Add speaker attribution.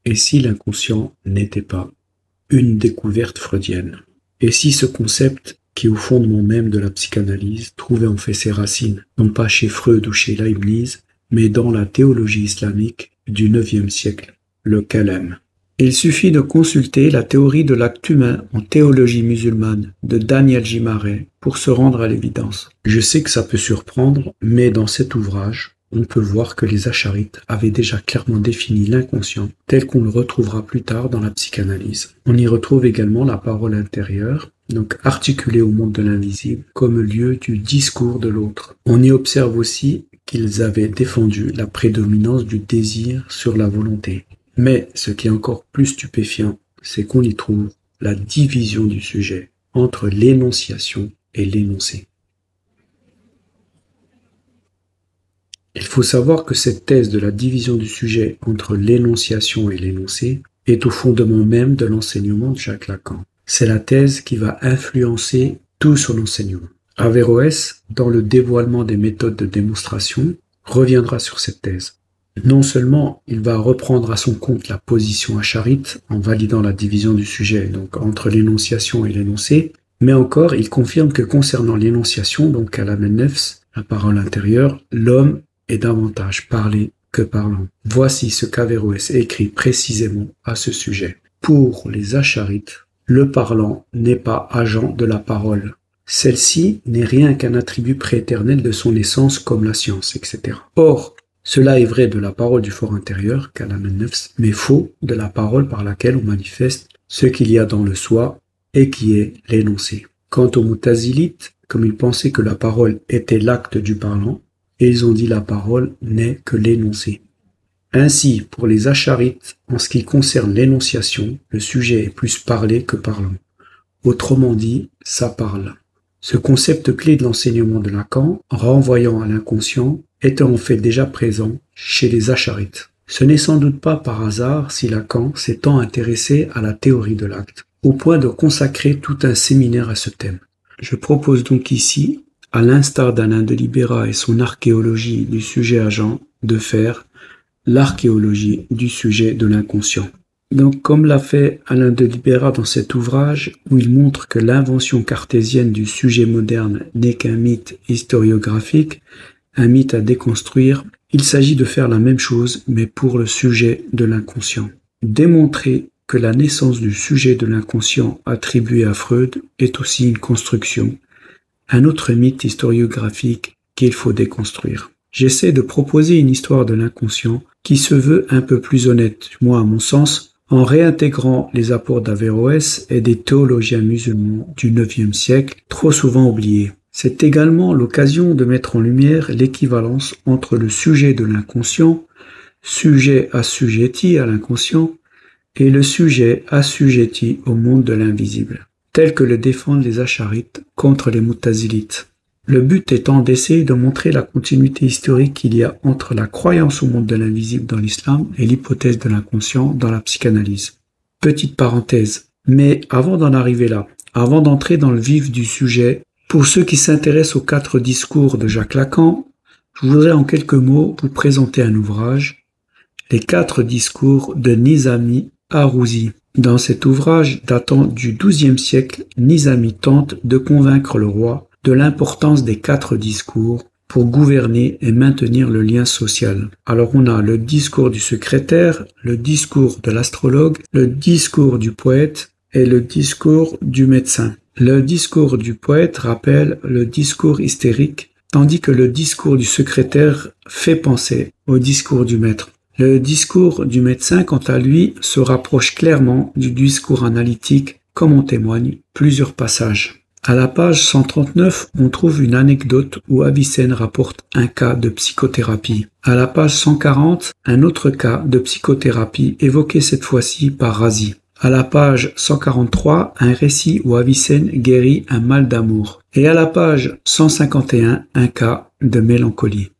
Speaker 1: Et si l'inconscient n'était pas une découverte freudienne? Et si ce concept, qui est au fondement même de la psychanalyse, trouvait en fait ses racines, non pas chez Freud ou chez Leibniz, mais dans la théologie islamique du IXe siècle, le Kalam? Il suffit de consulter la théorie de l'acte humain en théologie musulmane de Daniel J. Marais pour se rendre à l'évidence. Je sais que ça peut surprendre, mais dans cet ouvrage, on peut voir que les Acharites avaient déjà clairement défini l'inconscient tel qu'on le retrouvera plus tard dans la psychanalyse. On y retrouve également la parole intérieure, donc articulée au monde de l'invisible, comme lieu du discours de l'autre. On y observe aussi qu'ils avaient défendu la prédominance du désir sur la volonté. Mais ce qui est encore plus stupéfiant, c'est qu'on y trouve la division du sujet entre l'énonciation et l'énoncé. Il faut savoir que cette thèse de la division du sujet entre l'énonciation et l'énoncé est au fondement même de l'enseignement de Jacques Lacan. C'est la thèse qui va influencer tout son enseignement. Averroès, dans le dévoilement des méthodes de démonstration, reviendra sur cette thèse. Non seulement il va reprendre à son compte la position acharite en validant la division du sujet donc entre l'énonciation et l'énoncé, mais encore il confirme que concernant l'énonciation, donc à la nefs, la parole intérieure, l'homme est davantage parlé que parlant. Voici ce qu'Averroès écrit précisément à ce sujet. Pour les acharites, le parlant n'est pas agent de la parole. Celle-ci n'est rien qu'un attribut prééternel de son essence comme la science, etc. Or, cela est vrai de la parole du fort intérieur, Kalam al-Nefs, mais faux de la parole par laquelle on manifeste ce qu'il y a dans le soi et qui est l'énoncé. Quant aux Moutazilites, comme ils pensaient que la parole était l'acte du parlant, et ils ont dit la parole n'est que l'énoncé. Ainsi, pour les Acharites, en ce qui concerne l'énonciation, le sujet est plus parlé que parlant. Autrement dit, ça parle. Ce concept clé de l'enseignement de Lacan, renvoyant à l'inconscient, était en fait déjà présent chez les Acharites. Ce n'est sans doute pas par hasard si Lacan s'est tant intéressé à la théorie de l'acte, au point de consacrer tout un séminaire à ce thème. Je propose donc ici, à l'instar d'Alain de Libera et son archéologie du sujet agent, de faire l'archéologie du sujet de l'inconscient. Donc, comme l'a fait Alain de Libera dans cet ouvrage, où il montre que l'invention cartésienne du sujet moderne n'est qu'un mythe historiographique, un mythe à déconstruire, il s'agit de faire la même chose, mais pour le sujet de l'inconscient. Démontrer que la naissance du sujet de l'inconscient attribué à Freud est aussi une construction, un autre mythe historiographique qu'il faut déconstruire. J'essaie de proposer une histoire de l'inconscient qui se veut un peu plus honnête, moi à mon sens, en réintégrant les apports d'Averroès et des théologiens musulmans du IXe siècle, trop souvent oubliés. C'est également l'occasion de mettre en lumière l'équivalence entre le sujet de l'inconscient, sujet assujetti à l'inconscient, et le sujet assujetti au monde de l'invisible, tel que le défendent les Acharites contre les Moutazilites. Le but étant d'essayer de montrer la continuité historique qu'il y a entre la croyance au monde de l'invisible dans l'islam et l'hypothèse de l'inconscient dans la psychanalyse. Petite parenthèse, mais avant d'en arriver là, avant d'entrer dans le vif du sujet, pour ceux qui s'intéressent aux 4 discours de Jacques Lacan, je voudrais en quelques mots vous présenter un ouvrage, les 4 discours de Nizami Arouzi. Dans cet ouvrage datant du XIIe siècle, Nizami tente de convaincre le roi de l'importance des 4 discours pour gouverner et maintenir le lien social. Alors on a le discours du secrétaire, le discours de l'astrologue, le discours du poète et le discours du médecin. Le discours du poète rappelle le discours hystérique, tandis que le discours du secrétaire fait penser au discours du maître. Le discours du médecin, quant à lui, se rapproche clairement du discours analytique, comme en témoignent plusieurs passages. À la page 139, on trouve une anecdote où Avicenne rapporte un cas de psychothérapie. À la page 140, un autre cas de psychothérapie évoqué cette fois-ci par Razi. À la page 143, un récit où Avicenne guérit un mal d'amour. Et à la page 151, un cas de mélancolie.